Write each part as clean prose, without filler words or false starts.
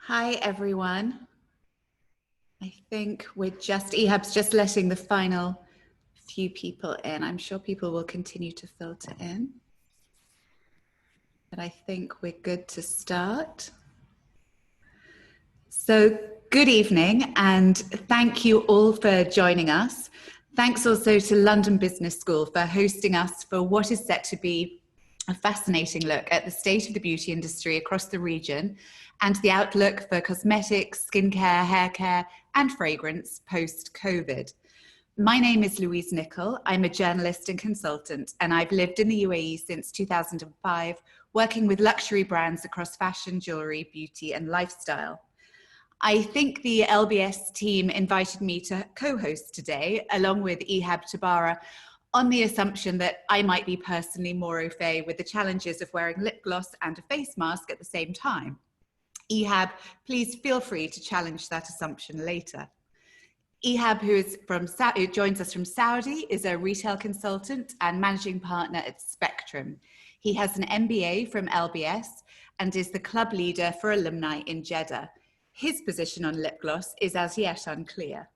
Hi, everyone. I think Ehab's just letting the final few people in. I'm sure people will continue to filter in, but I think we're good to start. So good evening, and thank you all for joining us. Thanks also to London Business School for hosting us for what is set to be a fascinating look at the state of the beauty industry across the region and the outlook for cosmetics, skincare, hair care, and fragrance post-COVID. My name is Louise Nicol. I'm a journalist and consultant, and I've lived in the UAE since 2005, working with luxury brands across fashion, jewelry, beauty, and lifestyle. I think the LBS team invited me to co-host today, along with Ehab Tabara, on the assumption that I might be personally more au fait with the challenges of wearing lip gloss and a face mask at the same time. Ehab, please feel free to challenge that assumption later. Ehab, who joins us from Saudi, is a retail consultant and managing partner at Spectrum. He has an MBA from LBS and is the club leader for Alumni in Jeddah. His position on lip gloss is as yet unclear.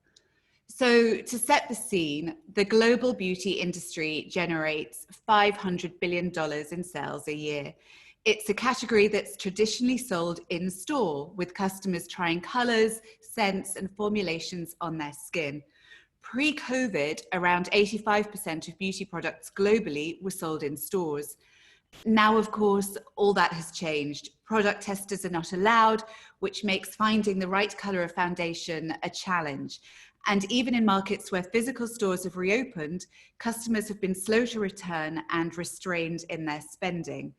So to set the scene, the global beauty industry generates $500 billion in sales a year. It's a category that's traditionally sold in store, with customers trying colors, scents, and formulations on their skin. Pre-COVID, around 85% of beauty products globally were sold in stores. Now, of course, all that has changed. Product testers are not allowed, which makes finding the right color of foundation a challenge. And even in markets where physical stores have reopened, customers have been slow to return and restrained in their spending.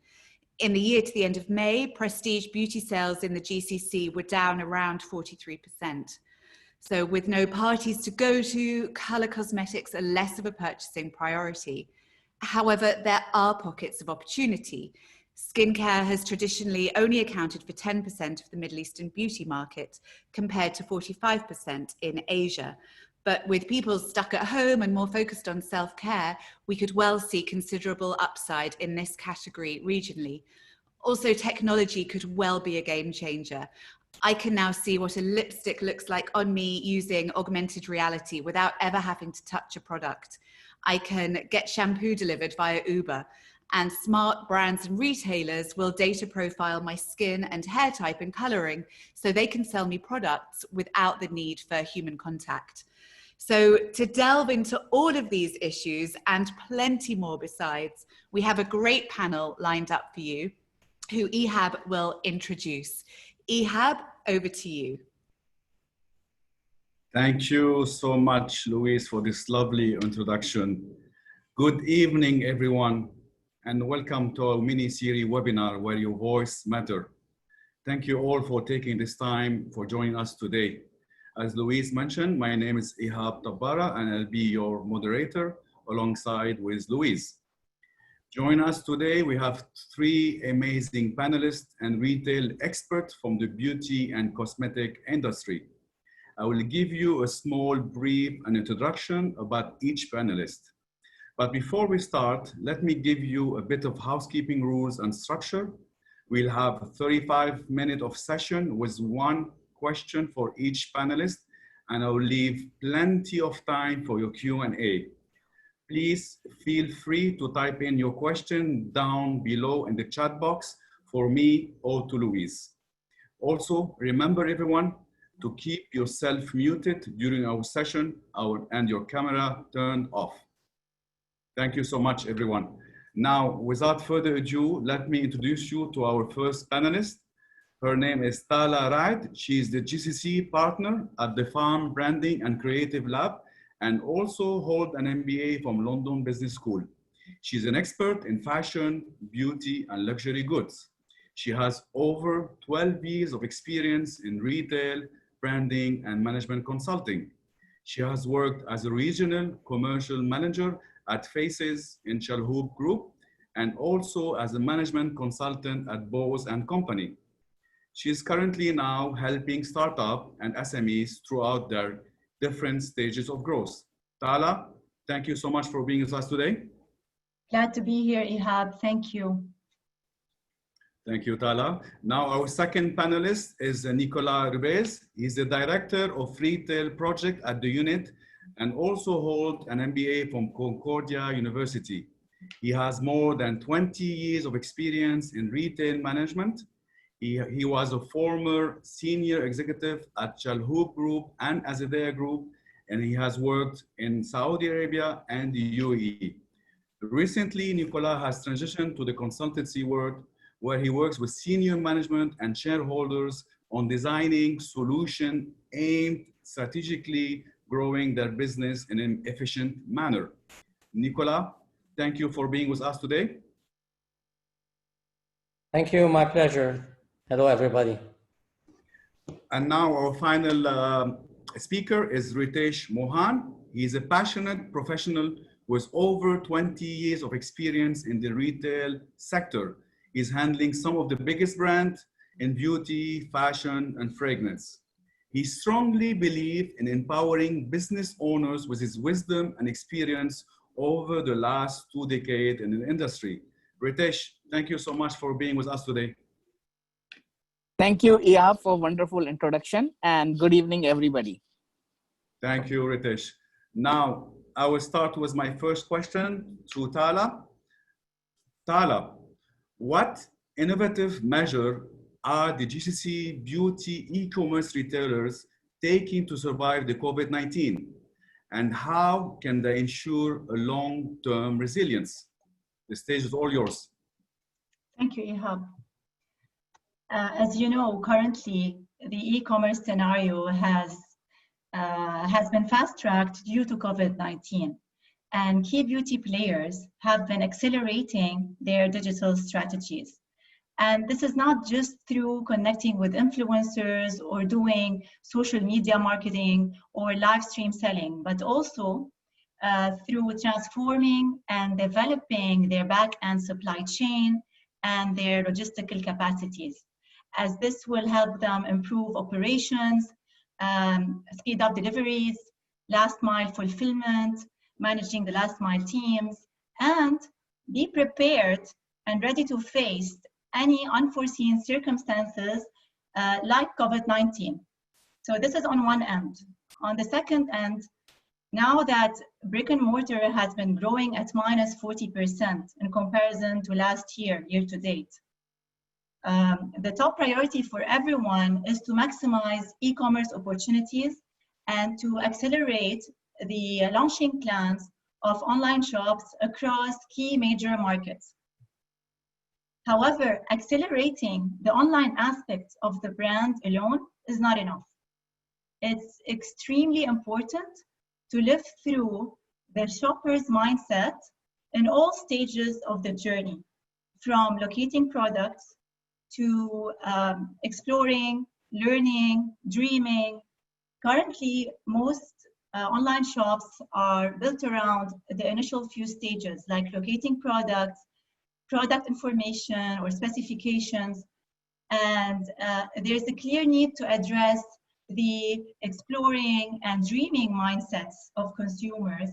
In the year to the end of May, prestige beauty sales in the GCC were down around 43%. So with no parties to go to, color cosmetics are less of a purchasing priority. However, there are pockets of opportunity. Skincare has traditionally only accounted for 10% of the Middle Eastern beauty market, compared to 45% in Asia. But with people stuck at home and more focused on self-care, we could well see considerable upside in this category regionally. Also, technology could well be a game changer. I can now see what a lipstick looks like on me using augmented reality without ever having to touch a product. I can get shampoo delivered via Uber, and smart brands and retailers will data profile my skin and hair type and coloring so they can sell me products without the need for human contact. So to delve into all of these issues and plenty more besides, we have a great panel lined up for you who Ehab will introduce. Ehab, over to you. Thank you so much, Louise, for this lovely introduction. Good evening, everyone, and welcome to our mini-series webinar where your voice matters. Thank you all for taking this time for joining us today. As Louise mentioned, my name is Ehab Tabara, and I'll be your moderator alongside with Louise. Join us today, we have three amazing panelists and retail experts from the beauty and cosmetic industry. I will give you a small brief and introduction about each panelist. But before we start, let me give you a bit of housekeeping rules and structure. We'll have 35 minutes of session with one question for each panelist, and I'll leave plenty of time for your Q&A. Please feel free to type in your question down below in the chat box for me or to Louise. Also, remember everyone, to keep yourself muted during our session and your camera turned off. Thank you so much, everyone. Now, without further ado, let me introduce you to our first panelist. Her name is Tala Raed. She is the GCC partner at the Farm Branding and Creative Lab and also holds an MBA from London Business School. She's an expert in fashion, beauty, and luxury goods. She has over 12 years of experience in retail, branding, and management consulting. She has worked as a regional commercial manager at Faces in Chalhoub Group and also as a management consultant at Bose & Company. She is currently now helping startups and SMEs throughout their different stages of growth. Tala, thank you so much for being with us today. Glad to be here, Ehab. Thank you. Thank you, Tala. Now, our second panelist is Nicolas Ribes. He's the Director of Retail Project at the unit and also holds an MBA from Concordia University. He has more than 20 years of experience in retail management. He was a former senior executive at Chalhoub Group and Azadea Group, and he has worked in Saudi Arabia and the UAE. Recently, Nicolas has transitioned to the consultancy world, where he works with senior management and shareholders on designing solutions aimed strategically growing their business in an efficient manner. Nicolas, thank you for being with us today. Thank you, my pleasure. Hello, everybody. And now our final speaker is Ritesh Mohan. He's a passionate professional with over 20 years of experience in the retail sector. He's handling some of the biggest brands in beauty, fashion, and fragrance. He strongly believes in empowering business owners with his wisdom and experience over the last 2 decades in the industry. Ritesh, thank you so much for being with us today. Thank you, Ia, for wonderful introduction, and good evening, everybody. Thank you, Ritesh. Now, I will start with my first question to Tala. Tala, what innovative measure are the GCC beauty e-commerce retailers taking to survive the COVID-19? And how can they ensure a long-term resilience? The stage is all yours. Thank you, Ihab. As you know, currently the e-commerce scenario has been fast-tracked due to COVID-19, and key beauty players have been accelerating their digital strategies. And this is not just through connecting with influencers or doing social media marketing or live stream selling, but also through transforming and developing their back-end supply chain and their logistical capacities, as this will help them improve operations, speed up deliveries, last mile fulfillment, managing the last mile teams, and be prepared and ready to face any unforeseen circumstances like COVID-19. So this is on one end. On the second end, now that brick and mortar has been growing at minus 40% in comparison to last year, year to date, the top priority for everyone is to maximize e-commerce opportunities and to accelerate the launching plans of online shops across key major markets. However, accelerating the online aspects of the brand alone is not enough. It's extremely important to live through the shopper's mindset in all stages of the journey, from locating products to exploring, learning, dreaming. Currently, most online shops are built around the initial few stages, like locating products, product information or specifications, and there's a clear need to address the exploring and dreaming mindsets of consumers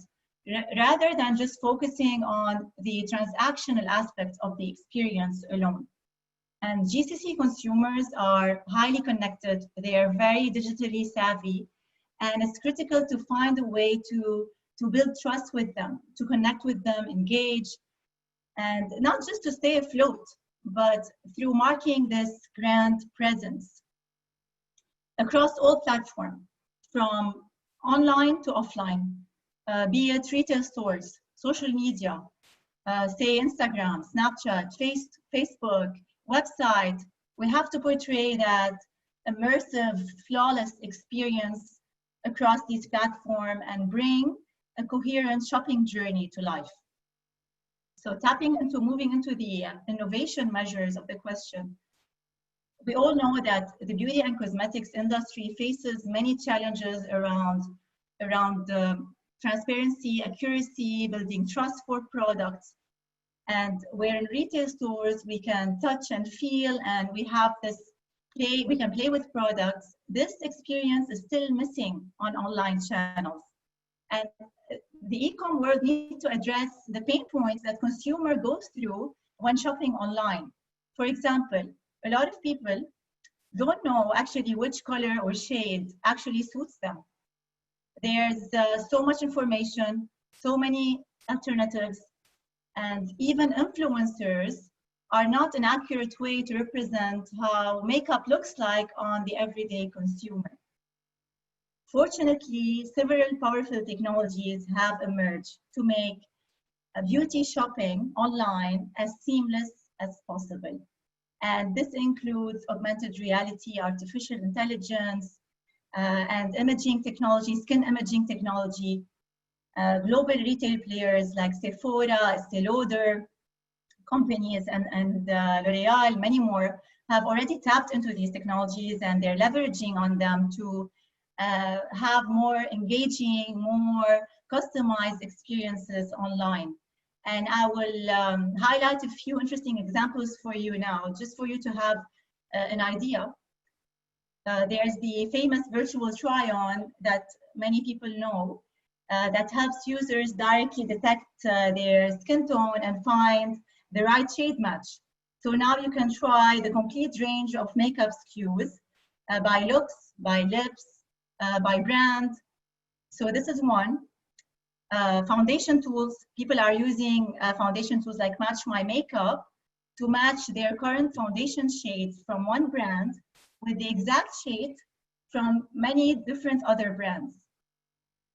rather than just focusing on the transactional aspects of the experience alone. And GCC consumers are highly connected, they are very digitally savvy, and it's critical to find a way to build trust with them, to connect with them, engage, and not just to stay afloat, but through marking this brand presence across all platforms, from online to offline, be it retail stores, social media, say Instagram, Snapchat, Facebook, website. We have to portray that immersive, flawless experience across these platforms and bring a coherent shopping journey to life. So moving into the innovation measures of the question, we all know that the beauty and cosmetics industry faces many challenges around the transparency, accuracy, building trust for products. And where in retail stores, we can touch and feel, and we have this play, we can play with products. This experience is still missing on online channels. And the e-com world needs to address the pain points that consumer goes through when shopping online. For example, a lot of people don't know actually which color or shade actually suits them. There's so much information, so many alternatives, and even influencers are not an accurate way to represent how makeup looks like on the everyday consumer. Fortunately, several powerful technologies have emerged to make beauty shopping online as seamless as possible. And this includes augmented reality, artificial intelligence, and imaging technology, skin imaging technology. Global retail players like Sephora, Estée Lauder, companies, and L'Oreal, many more, have already tapped into these technologies, and they're leveraging on them to have more engaging, more customized experiences online. And I will highlight a few interesting examples for you now, just for you to have an idea. There's the famous virtual try-on that many people know that helps users directly detect their skin tone and find the right shade match. So now you can try the complete range of makeup SKUs by looks, by lips, by brand. So this is one. Foundation tools, people are using foundation tools like Match My Makeup to match their current foundation shades from one brand with the exact shade from many different other brands.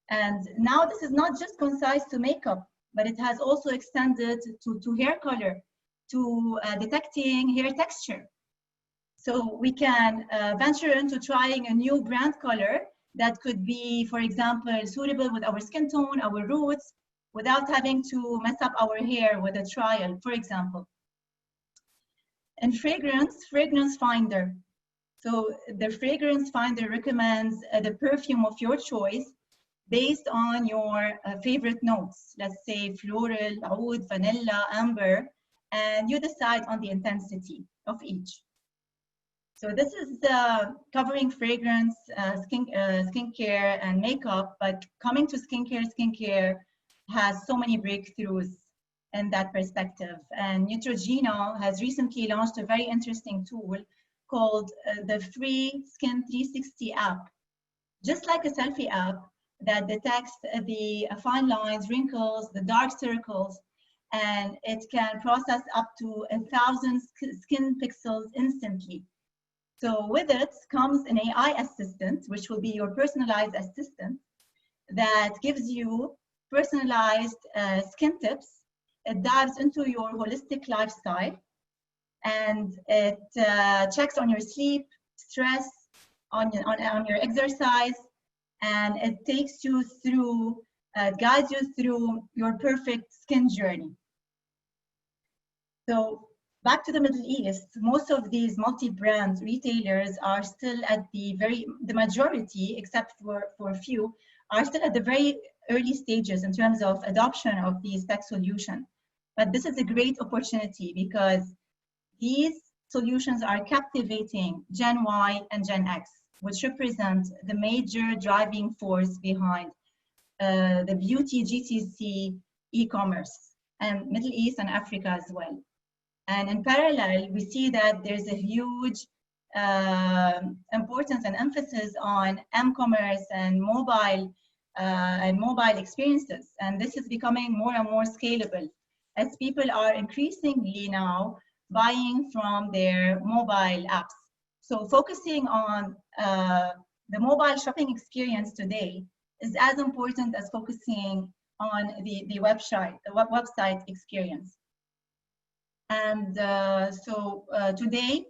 And now this is not just concise to makeup, but it has also extended to hair color, to detecting hair texture. So we can venture into trying a new brand color that could be, for example, suitable with our skin tone, our roots, without having to mess up our hair with a trial, for example. And fragrance finder. So the fragrance finder recommends the perfume of your choice based on your favorite notes. Let's say floral, oud, vanilla, amber, and you decide on the intensity of each. So this is covering fragrance, skincare, and makeup, but coming to skincare has so many breakthroughs in that perspective. And Neutrogena has recently launched a very interesting tool called the free Skin 360 app, just like a selfie app that detects the fine lines, wrinkles, the dark circles, and it can process up to 1,000 skin pixels instantly. So with it comes an AI assistant, which will be your personalized assistant that gives you personalized skin tips. It dives into your holistic lifestyle, and it checks on your sleep, stress, on your exercise, and it takes you through, guides you through your perfect skin journey. So back to the Middle East, most of these multi-brand retailers are still at the majority, except for a few, are still at the very early stages in terms of adoption of these tech solutions. But this is a great opportunity because these solutions are captivating Gen Y and Gen X, which represent the major driving force behind the beauty GCC e-commerce, and Middle East and Africa as well. And in parallel, we see that there's a huge importance and emphasis on m-commerce and mobile experiences. And this is becoming more and more scalable as people are increasingly now buying from their mobile apps. So focusing on the mobile shopping experience today is as important as focusing on the website experience. And today,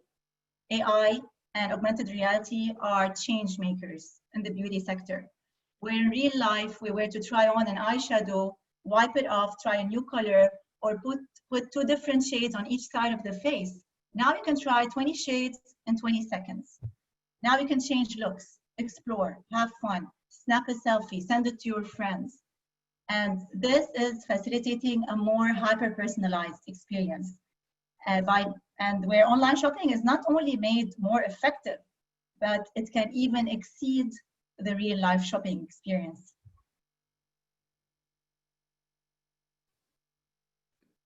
AI and augmented reality are change makers in the beauty sector. Where in real life, we were to try on an eyeshadow, wipe it off, try a new color, or put 2 different shades on each side of the face. Now you can try 20 shades in 20 seconds. Now you can change looks, explore, have fun, snap a selfie, send it to your friends. And this is facilitating a more hyper-personalized experience. And where online shopping is not only made more effective, but it can even exceed the real-life shopping experience.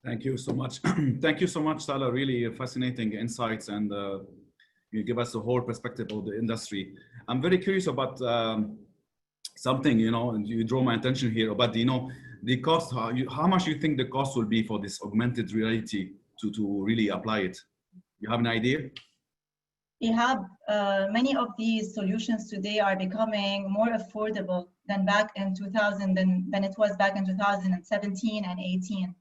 Thank you so much. Thank you so much, Salah. Really fascinating insights, and you give us a whole perspective of the industry. I'm very curious about something, and you draw my attention here about, the cost. How much you think the cost will be for this augmented reality to really apply it? You have an idea? Many of these solutions today are becoming more affordable than back in 2000 than it was back in 2017 and 18,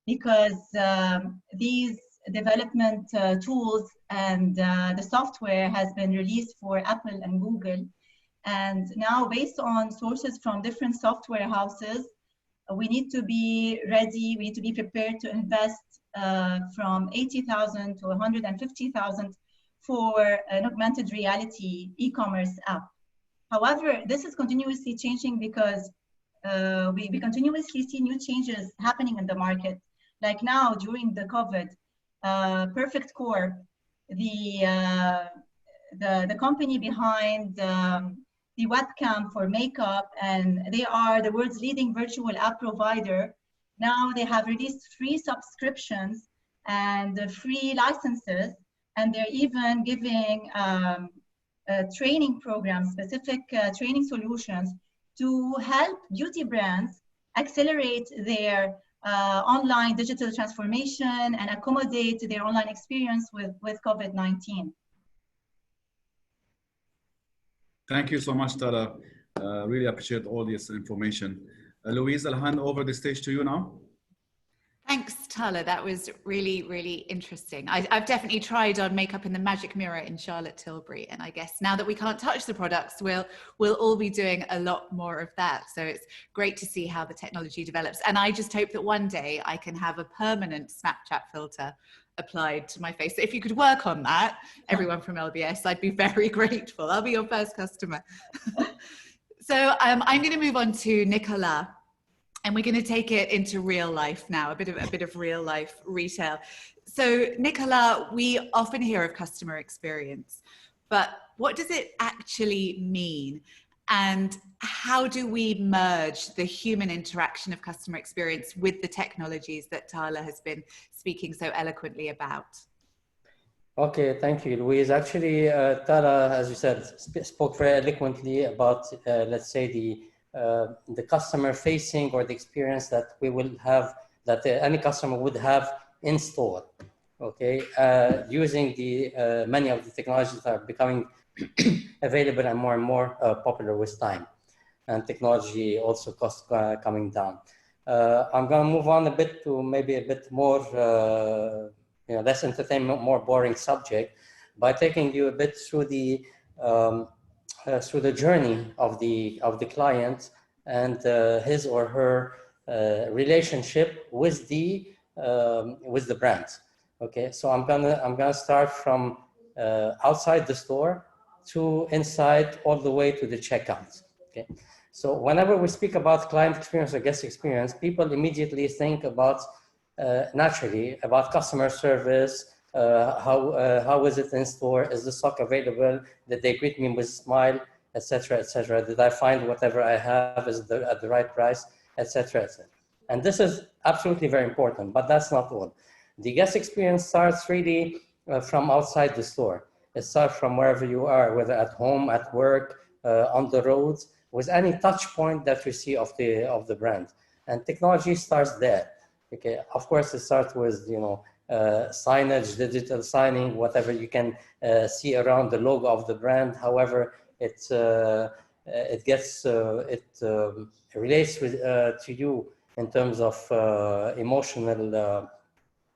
because these development tools and the software has been released for Apple and Google. And now, based on sources from different software houses, we need to be ready, we need to be prepared to invest from 80,000 to 150,000 for an augmented reality e-commerce app. However, this is continuously changing because we continuously see new changes happening in the market. Like now, during the COVID, Perfect Corp, the company behind the webcam for makeup, and they are the world's leading virtual app provider. Now they have released free subscriptions and free licenses, and they're even giving training programs, specific training solutions to help beauty brands accelerate their online digital transformation and accommodate their online experience with COVID-19. Thank you so much, Tara. Really appreciate all this information. Louise, I'll hand over the stage to you now. Thanks, Tala. That was really, really interesting. I've definitely tried on makeup in the magic mirror in Charlotte Tilbury, and I guess now that we can't touch the products, we'll all be doing a lot more of that. So it's great to see how the technology develops. And I just hope that one day I can have a permanent Snapchat filter applied to my face. So if you could work on that, everyone from LBS, I'd be very grateful. I'll be your first customer. So I'm going to move on to Nicolas. And we're going to take it into real life now, a bit of real life retail. So Nicolas, we often hear of customer experience, but what does it actually mean? And how do we merge the human interaction of customer experience with the technologies that Tala has been speaking so eloquently about? Okay, thank you, Louise. Actually, Tala, as you said, spoke very eloquently about, let's say, the customer facing, or the experience that we will have, that any customer would have in store, okay, using the many of the technologies that are becoming available and more popular with time, and technology also costs coming down. I'm going to move on a bit to maybe a bit more less entertainment, more boring subject, by taking you a bit through the journey of the client and his or her relationship with the brand. Okay, so I'm gonna start from outside the store to inside, all the way to the checkout. Okay, so whenever we speak about client experience or guest experience, people immediately think about naturally about customer service. How is it in store? Is the stock available? Did they greet me with a smile, etc., etc.? Did I find whatever I have is at the right price, etc., etc.? And this is absolutely very important, but that's not all. The guest experience starts really from outside the store. It starts from wherever you are, whether at home, at work, on the roads, with any touch point that you see of the brand. And technology starts there. Okay, of course, it starts with signage, digital signing, whatever you can see around the logo of the brand. However, it relates with, to you in terms of emotional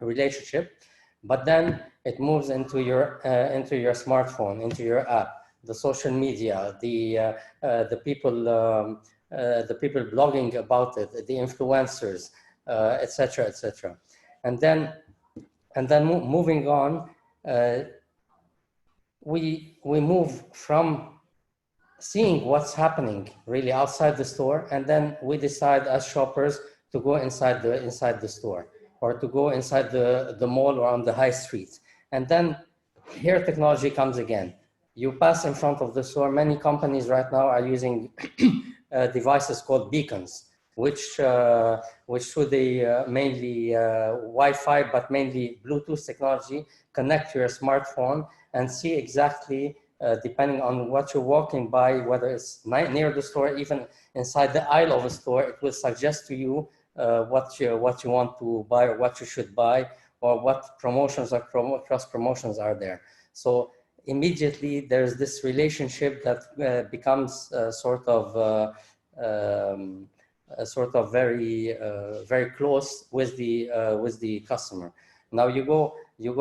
relationship, but then it moves into your smartphone, into your app, the social media, the people blogging about it, the influencers, etc., etc. And then moving on, we move from seeing what's happening really outside the store, and then we decide as shoppers to go inside the store, or to go inside the mall or on the high street. And then here technology comes again. You pass in front of the store. Many companies right now are using devices called beacons. which through the mainly Wi-Fi, but mainly Bluetooth technology, connect to your smartphone and see exactly, depending on what you're walking by, whether it's near the store, even inside the aisle of a store, it will suggest to you what you want to buy, or what you should buy, or what promotions or cross promotions are there. So immediately there's this relationship that becomes sort of very close with the customer. Now you go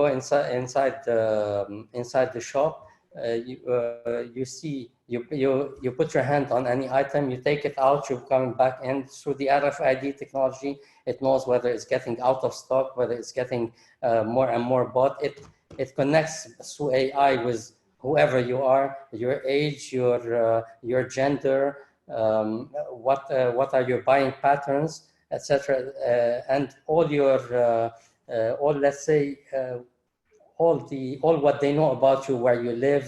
inside the shop. You see, you put your hand on any item, you take it out, you're coming back in through the RFID technology. It knows whether it's getting out of stock, whether it's getting more and more bought. It connects through AI with whoever you are, your age, your gender, what are your buying patterns, etc., and all let's say all what they know about you, where you live,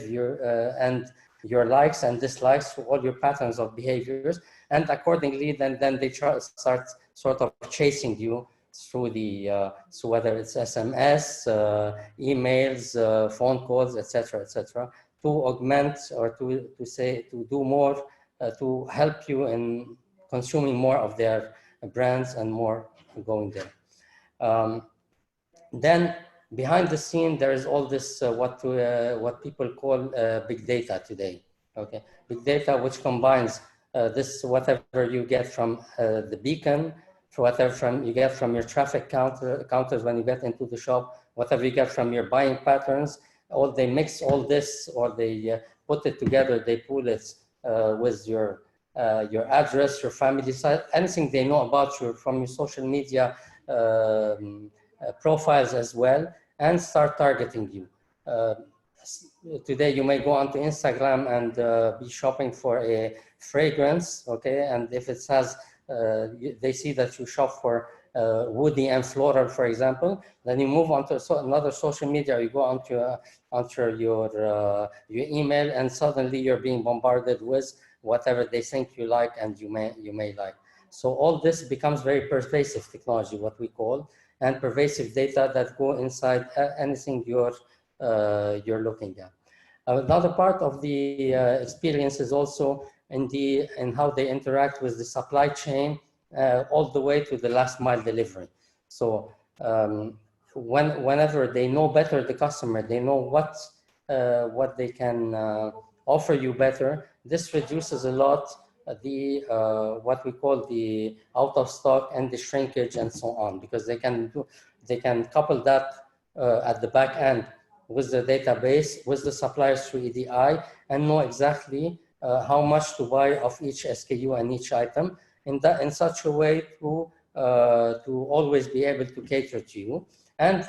and your likes and dislikes, all your patterns of behaviors, and accordingly, then they start sort of chasing you through so whether it's SMS, emails, phone calls, etc., to augment or to do more, to help you in consuming more of their brands and more going there. Then behind the scene, there is all this what people call big data today. Okay, big data, which combines this whatever you get from the beacon, whatever you get from your traffic counters when you get into the shop, whatever you get from your buying patterns. They mix all this, or they put it together. They pool it with your address, your family site, anything they know about you from your social media profiles as well, and start targeting you. Today you may go onto Instagram and be shopping for a fragrance, okay, and if it has they see that you shop for woody and floral, for example, then you move on to another social media, you go onto your email, and suddenly you're being bombarded with whatever they think you like and you may like. So all this becomes very pervasive technology, what we call, and pervasive data that go inside anything you're looking at. Another part of the experience is also in how they interact with the supply chain, all the way to the last mile delivery. So whenever they know better the customer, they know what they can offer you better. This reduces a lot what we call the out of stock and the shrinkage and so on, because they can couple that at the back end with the database, with the suppliers through EDI, and know exactly how much to buy of each SKU and each item in such a way to always be able to cater to you. And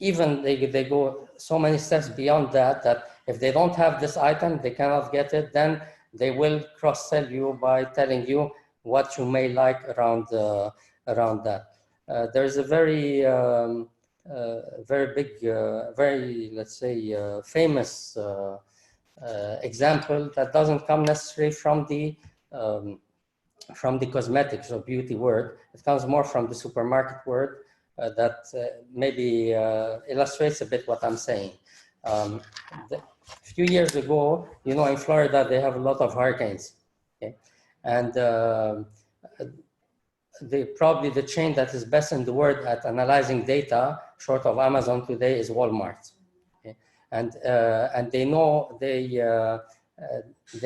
even they go so many steps beyond that if they don't have this item, they cannot get it, then they will cross-sell you by telling you what you may like around that. There's a very big, very, let's say, famous example that doesn't come necessarily from the cosmetics or beauty world. It comes more from the supermarket world that maybe illustrates a bit what I'm saying. A few years ago, you know, in Florida, they have a lot of hurricanes, okay? And probably the chain that is best in the world at analyzing data, short of Amazon today, is Walmart. Okay? And they know they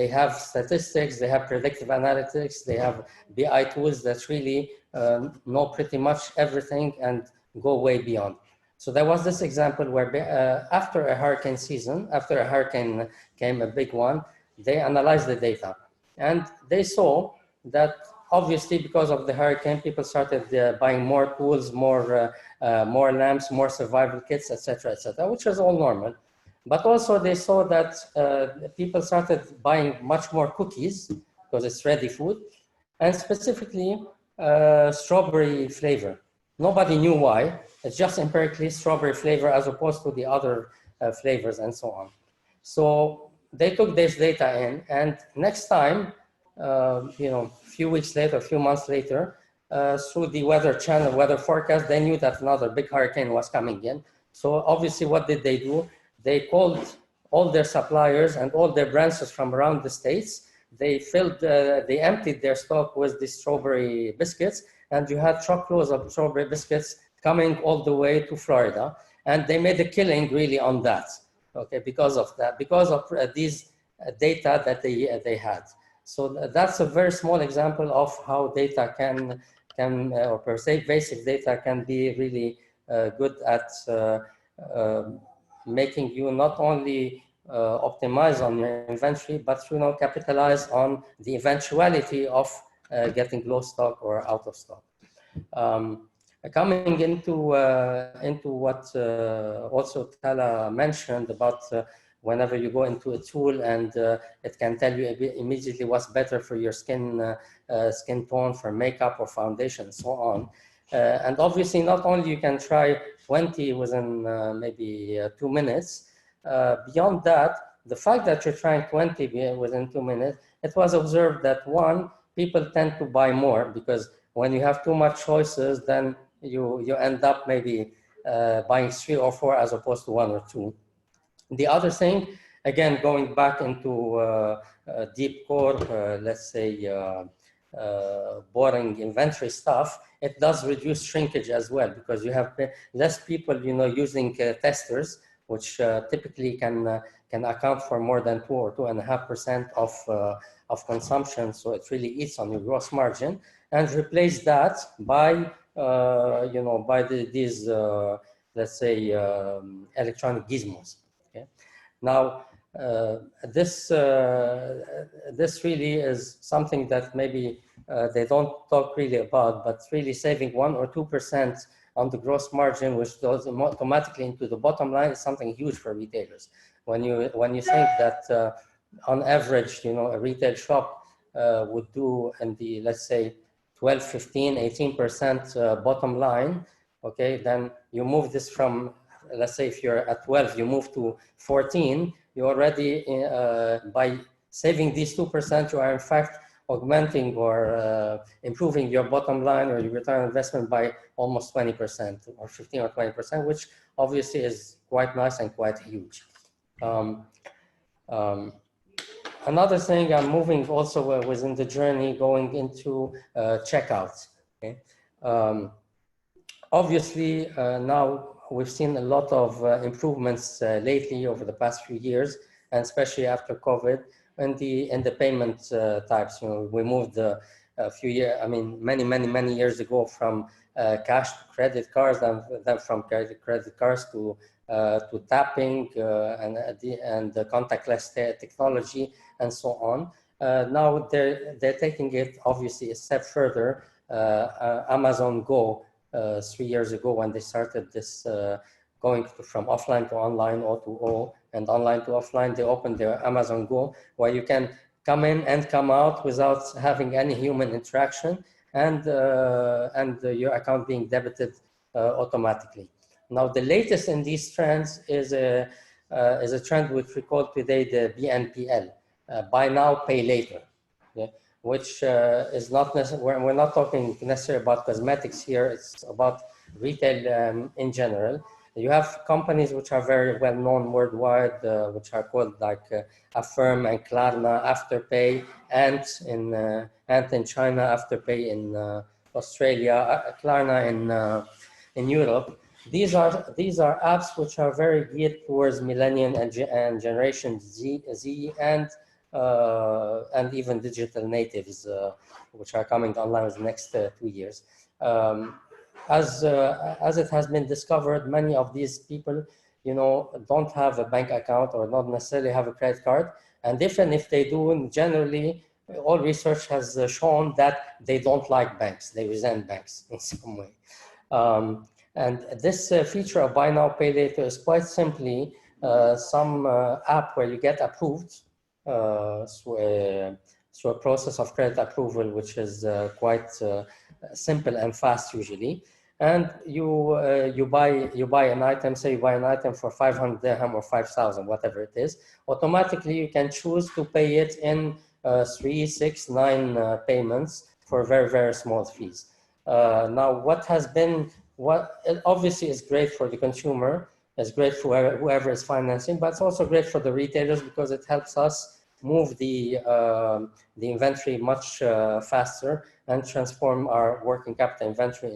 have statistics, they have predictive analytics, they have BI tools that really know pretty much everything and go way beyond. So there was this example where after a hurricane season, after a hurricane came, a big one, they analyzed the data. And they saw that obviously because of the hurricane, people started buying more tools, more lamps, more survival kits, etc., which was all normal. But also they saw that people started buying much more cookies because it's ready food, and specifically strawberry flavor. Nobody knew why. It's just empirically strawberry flavor as opposed to the other flavors and so on. So they took this data in, and next time you know, a few weeks later, a few months later, through the weather channel, weather forecast, they knew that another big hurricane was coming in. So obviously, what did they do? They called all their suppliers and all their branches from around the states. They they emptied their stock with the strawberry biscuits, and you had truckloads of strawberry biscuits coming all the way to Florida. And they made a killing really on that, okay, because of that, because of these data that they had. So that's a very small example of how data can or per se basic data can be really good at making you not only optimize on your inventory, but capitalize on the eventuality of getting low stock or out of stock. Coming into what also Tala mentioned about whenever you go into a tool and it can tell you immediately what's better for your skin tone, for makeup or foundation, and so on. And obviously, not only you can try 20 within maybe 2 minutes. Beyond that, the fact that you're trying 20 within 2 minutes, it was observed that one, people tend to buy more because when you have too much choices, then you end up maybe buying 3 or 4 as opposed to 1 or 2. The other thing, again, going back into deep core, let's say, boring inventory stuff, it does reduce shrinkage as well because you have less people, using testers, which typically can account for more than 2 or 2.5% of consumption. So it really eats on your gross margin, and replace that by these let's say electronic gizmos. Okay, now this really is something that maybe they don't talk really about, but really saving 1 or 2% on the gross margin, which goes automatically into the bottom line, is something huge for retailers. When you think that on average, a retail shop would do in the, let's say, 12, 15, 18% bottom line, okay, then you move this from, let's say if you're at 12, you move to 14, you already, by saving these 2%, you are in fact augmenting or improving your bottom line or your return on investment by almost 20% or 15 or 20%, which obviously is quite nice and quite huge. Another thing, I'm moving also within the journey, going into checkouts. Okay? Obviously, now we've seen a lot of improvements lately over the past few years, and especially after COVID, in the payment types. We moved a few years, many years ago from cash to credit cards, and then from credit cards to tapping and the contactless technology and so on. Now they're taking it obviously a step further. Amazon Go 3 years ago, when they started this going from offline to online, O2O, and online to offline, they opened their Amazon Go, where you can come in and come out without having any human interaction, and your account being debited automatically. Now, the latest in these trends is a trend which we call today the BNPL, buy now, pay later, okay? Which is not necessarily, we're not talking necessarily about cosmetics here, it's about retail in general. You have companies which are very well known worldwide, which are called like Affirm and Klarna Afterpay, and in China Afterpay, in Australia, Klarna in Europe. These are apps which are very geared towards millennial and Generation Z and even digital natives, which are coming online in the next 2 years. As it has been discovered, many of these people, don't have a bank account or not necessarily have a credit card. And even if they do, generally, all research has shown that they don't like banks. They resent banks in some way. And this feature of buy now, pay later is quite simply some app where you get approved through a process of credit approval, which is quite simple and fast usually. And you buy an item, say you buy an item for 500 dirham or 5,000, whatever it is. Automatically, you can choose to pay it in 3, 6, 9 payments for very, very small fees. Now, what obviously is great for the consumer, it's great for whoever is financing, but it's also great for the retailers because it helps us move the inventory much faster and transform our working capital inventory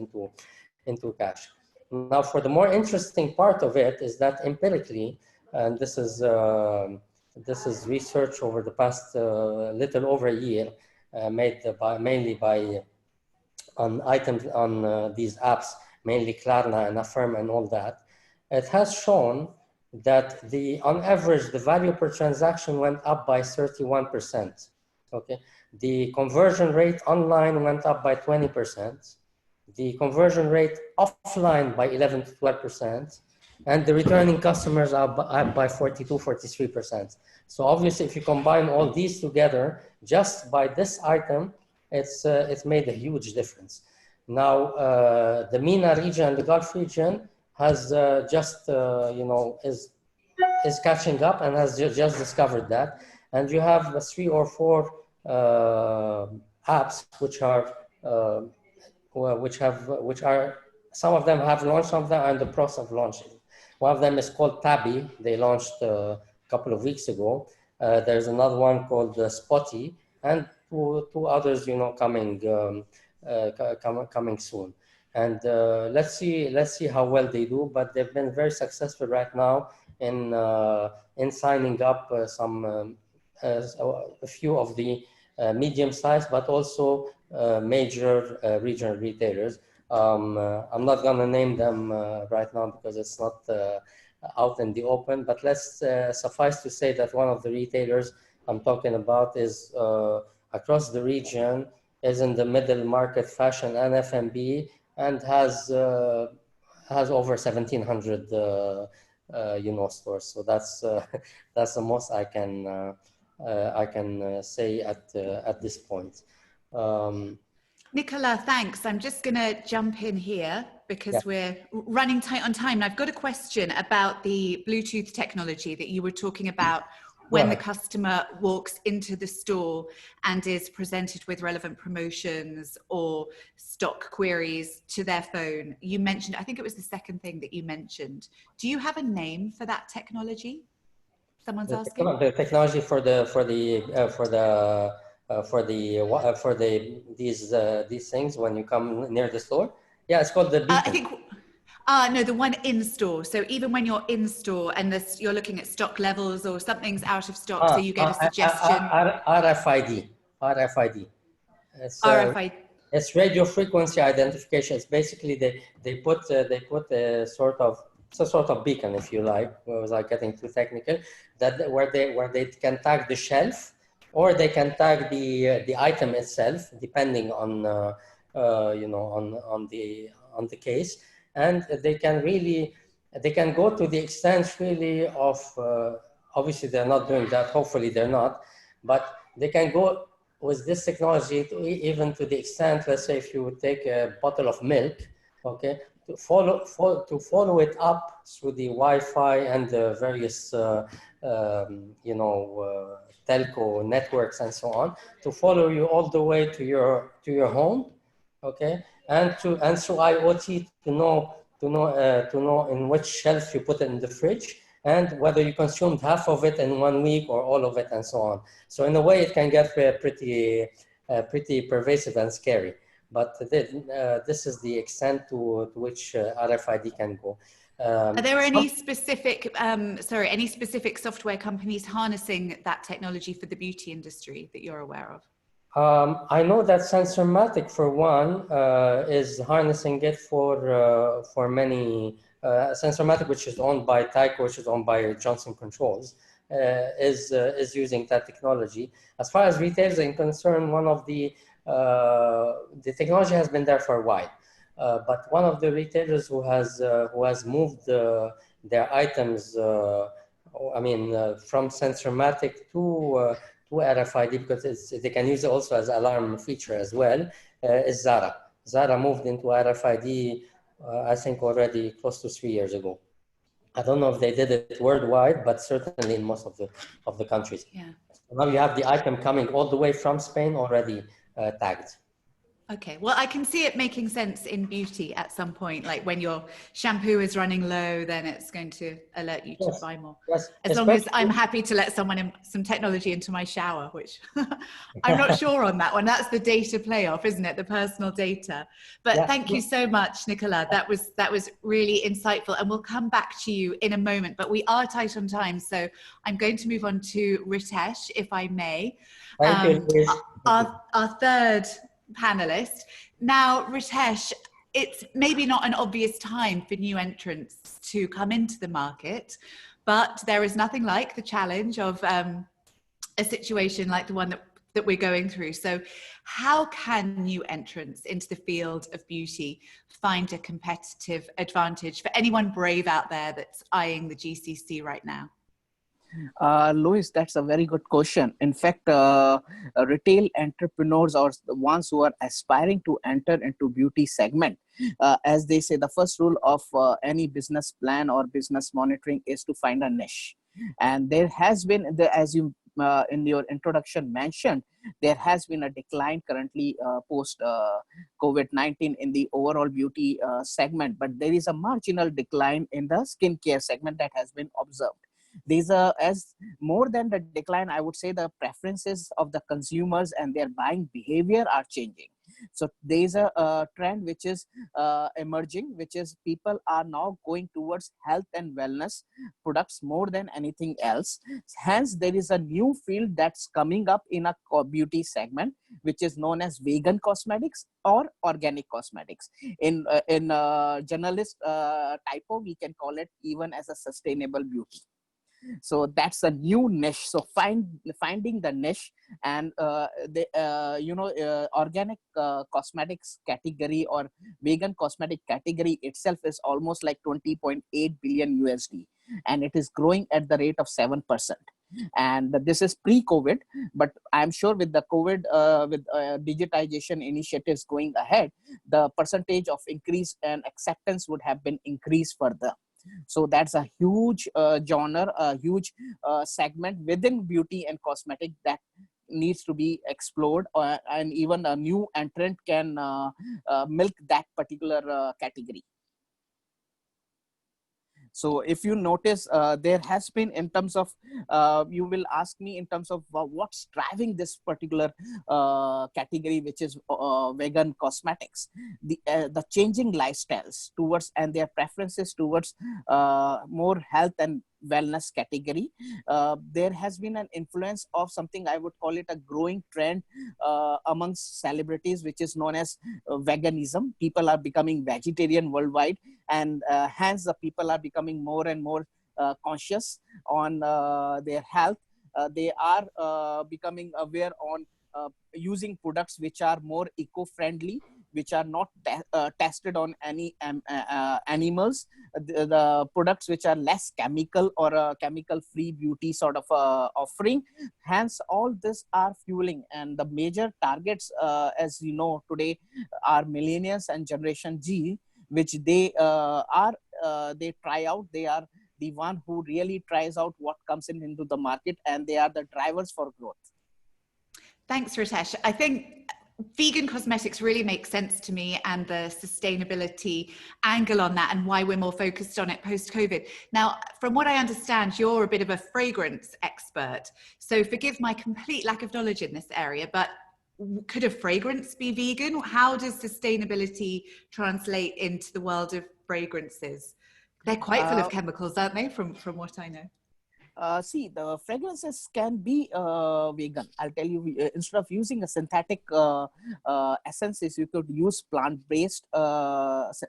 into cash. Now, for the more interesting part of it is that empirically, and this is research over the past little over a year, made mainly by on items on these apps, mainly Klarna and Affirm and all that. It has shown that on average, the value per transaction went up by 31%. Okay, the conversion rate online went up by 20%. The conversion rate offline by 11 to 12%, and the returning customers are up by 42, 43%. So obviously, if you combine all these together, just by this item, it's made a huge difference. Now, the MENA region and the Gulf region has is catching up and has just discovered that. And you have 3 or 4 apps which are some of them have launched, some of them are in the process of launching. One of them is called Tabi. They launched a couple of weeks ago. There's another one called Spotty, and two others, coming soon. And let's see how well they do. But they've been very successful right now in signing up a few of the medium-sized, but also major regional retailers. I'm not going to name them right now because it's not out in the open, but let's suffice to say that one of the retailers I'm talking about is across the region, is in the middle market fashion and F&B, and has over 1,700 stores. So that's the most I can say at this point. Nicola, thanks. I'm just going to jump in here because we're running tight on time. And I've got a question about the Bluetooth technology that you were talking about when the customer walks into the store and is presented with relevant promotions or stock queries to their phone. You mentioned, I think it was the second thing that you mentioned. Do you have a name for that technology? Someone's asking. The technology for these things when you come near the store. Yeah, it's called the beacon. I think. No, the one in store. So even when you're in store and you're looking at stock levels or something's out of stock, so you get a suggestion. RFID. It's RFID. It's radio frequency identification. It's basically they put a sort of beacon, if you like, without getting too technical, that where they can tag the shelf, or they can tag the item itself, depending on the case. And they can go to the extent really of, obviously they're not doing that, hopefully they're not, but they can go with this technology even to the extent, let's say if you would take a bottle of milk, okay, to follow it up through the Wi-Fi and the various, telco networks and so on, to follow you all the way to your home, okay, and through IoT to know in which shelf you put it in the fridge, and whether you consumed half of it in 1 week or all of it, and so on. So in a way, it can get pretty pervasive and scary. But this is the extent to which RFID can go. Are there any specific, any specific software companies harnessing that technology for the beauty industry that you're aware of? I know that Sensormatic, for one, is harnessing it for many. Sensormatic, which is owned by Tyco, which is owned by Johnson Controls, is using that technology. As far as retailers are concerned, one of the technology has been there for a while, but one of the retailers who has moved their items, from Sensormatic to RFID, because they can use it also as alarm feature as well, is Zara. Zara moved into RFID, I think already close to 3 years ago. I don't know if they did it worldwide, but certainly in most of the countries. Yeah. So now you have the item coming all the way from Spain already tagged. Okay, well, I can see it making sense in beauty at some point, like when your shampoo is running low, then it's going to alert you to buy more. Yes, as long as I'm happy to let someone in some technology into my shower, which I'm not sure on that one. That's the data play off, isn't it? The personal data. But Yeah. thank you so much, Nicola. That was really insightful, and we'll come back to you in a moment, but we are tight on time. So I'm going to move on to Ritesh, if I may. Thank you, Liz. Our third panelist. Now, Ritesh, it's maybe not an obvious time for new entrants to come into the market, but there is nothing like the challenge of a situation like the one that we're going through. So how can new entrants into the field of beauty find a competitive advantage for anyone brave out there that's eyeing the GCC right now? Louis, that's a very good question. In fact, retail entrepreneurs or the ones who are aspiring to enter into beauty segment, as they say, the first rule of any business plan or business monitoring is to find a niche. And there has been, as you in your introduction mentioned, there has been a decline currently post COVID-19 in the overall beauty segment, but there is a marginal decline in the skincare segment that has been observed. These are, as more than the decline, I would say the preferences of the consumers and their buying behavior are changing. So there's a trend which is emerging, which is people are now going towards health and wellness products more than anything else. Hence, there is a new field that's coming up in a beauty segment, which is known as vegan cosmetics or organic cosmetics. In journalist typo, we can call it even as a sustainable beauty. So that's a new niche. So finding the niche, and organic cosmetics category or vegan cosmetic category itself is almost like 20.8 billion USD, and it is growing at the rate of 7%. And this is pre-COVID, but I'm sure with the COVID, with digitization initiatives going ahead, the percentage of increase and acceptance would have been increased further. So that's a huge genre, a huge segment within beauty and cosmetic that needs to be explored, and even a new entrant can milk that particular category. So if you notice, there has been, in terms of, you will ask me in terms of what's driving this particular category, which is vegan cosmetics, the changing lifestyles towards and their preferences towards more health and wellness category. There has been an influence of something, I would call it a growing trend amongst celebrities, which is known as veganism. People are becoming vegetarian worldwide, and hence the people are becoming more and more conscious on their health. They are becoming aware on using products which are more eco-friendly, which are not tested on any animals, the products which are less chemical or chemical-free beauty sort of offering. Hence, all this are fueling, and the major targets, as you know, today are millennials and Generation G, which they they try out. They are the one who really tries out what comes into the market, and they are the drivers for growth. Thanks, Ritesh. I think vegan cosmetics really makes sense to me, and the sustainability angle on that and why we're more focused on it post-COVID. Now, from what I understand, you're a bit of a fragrance expert. So forgive my complete lack of knowledge in this area, but could a fragrance be vegan? How does sustainability translate into the world of fragrances? They're quite full of chemicals, aren't they, from what I know? See, the fragrances can be vegan. I'll tell you, instead of using a synthetic essences, you could use plant-based, additives.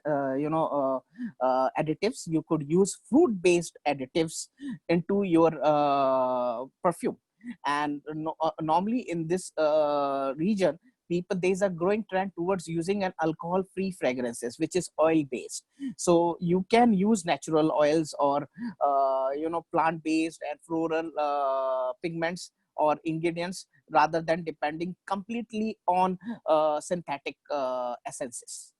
You could use fruit-based additives into your perfume. And normally in this region, there's a growing trend towards using an alcohol-free fragrances, which is oil-based. So you can use natural oils or plant-based and floral pigments or ingredients, rather than depending completely on synthetic essences.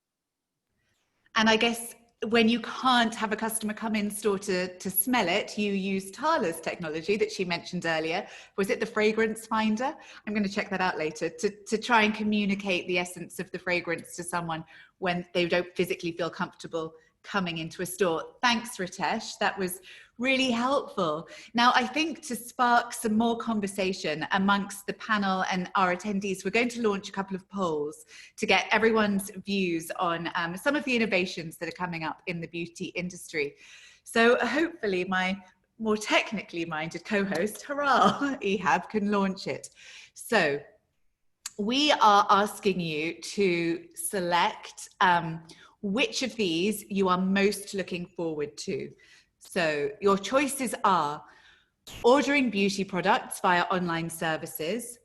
And I guess when you can't have a customer come in store to smell it, you use Tala's technology that she mentioned earlier. Was it the fragrance finder? I'm going to check that out later, to try and communicate the essence of the fragrance to someone when they don't physically feel comfortable coming into a store. Thanks, Ritesh. That was really helpful. Now, I think to spark some more conversation amongst the panel and our attendees, we're going to launch a couple of polls to get everyone's views on some of the innovations that are coming up in the beauty industry. So hopefully my more technically minded co-host, hurrah, Ehab, can launch it. So we are asking you to select which of these you are most looking forward to. So your choices are ordering beauty products via online services,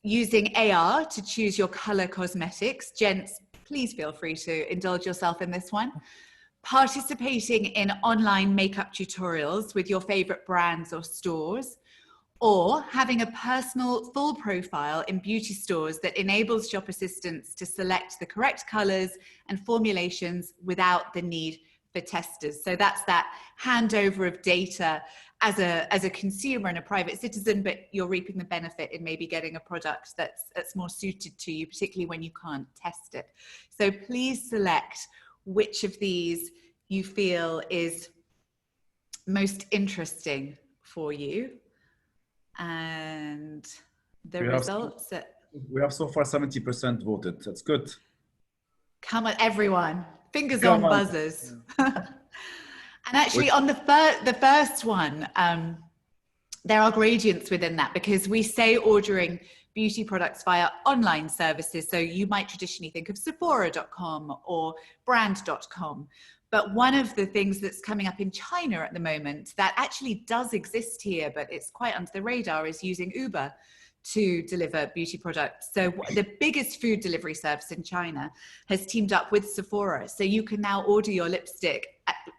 using AR to choose your color cosmetics. Gents, please feel free to indulge yourself in this one. Participating in online makeup tutorials with your favorite brands or stores, or having a personal full profile in beauty stores that enables shop assistants to select the correct colors and formulations without the need for testers. So that's that handover of data as a consumer and a private citizen, but you're reaping the benefit in maybe getting a product that's more suited to you, particularly when you can't test it. So please select which of these you feel is most interesting for you. And the results we have so far 70% voted. That's good. Come on, everyone, fingers on buzzers. And actually on the first one, there are gradients within that, because we say ordering beauty products via online services. So you might traditionally think of Sephora.com or brand.com. But one of the things that's coming up in China at the moment that actually does exist here, but it's quite under the radar, is using Uber to deliver beauty products. So the biggest food delivery service in China has teamed up with Sephora. So you can now order your lipstick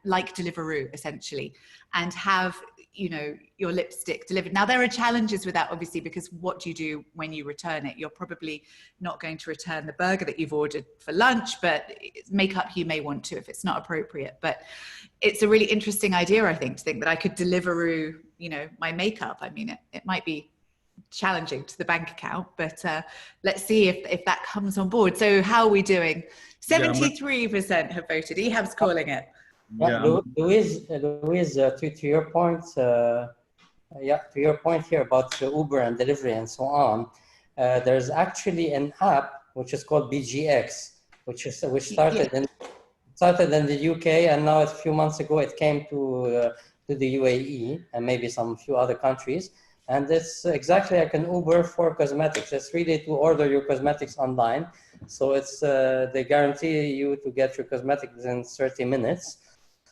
like Deliveroo, essentially, and have, you know, your lipstick delivered. Now, there are challenges with that, obviously, because what do you do when you return it? You're probably not going to return the burger that you've ordered for lunch, but makeup you may want to if it's not appropriate. But it's a really interesting idea, I think, to think that I could Deliveroo, you know, my makeup. I mean, it might be challenging to the bank account, but let's see if that comes on board. So how are we doing? 73% have voted. Ehab's calling it. Yeah, Louise, to your point, to your point here about Uber and delivery and so on, there's actually an app which is called BGX, which started in the UK, and now a few months ago it came to the UAE and maybe some few other countries. And it's exactly like an Uber for cosmetics. It's really to order your cosmetics online. So it's they guarantee you to get your cosmetics within 30 minutes.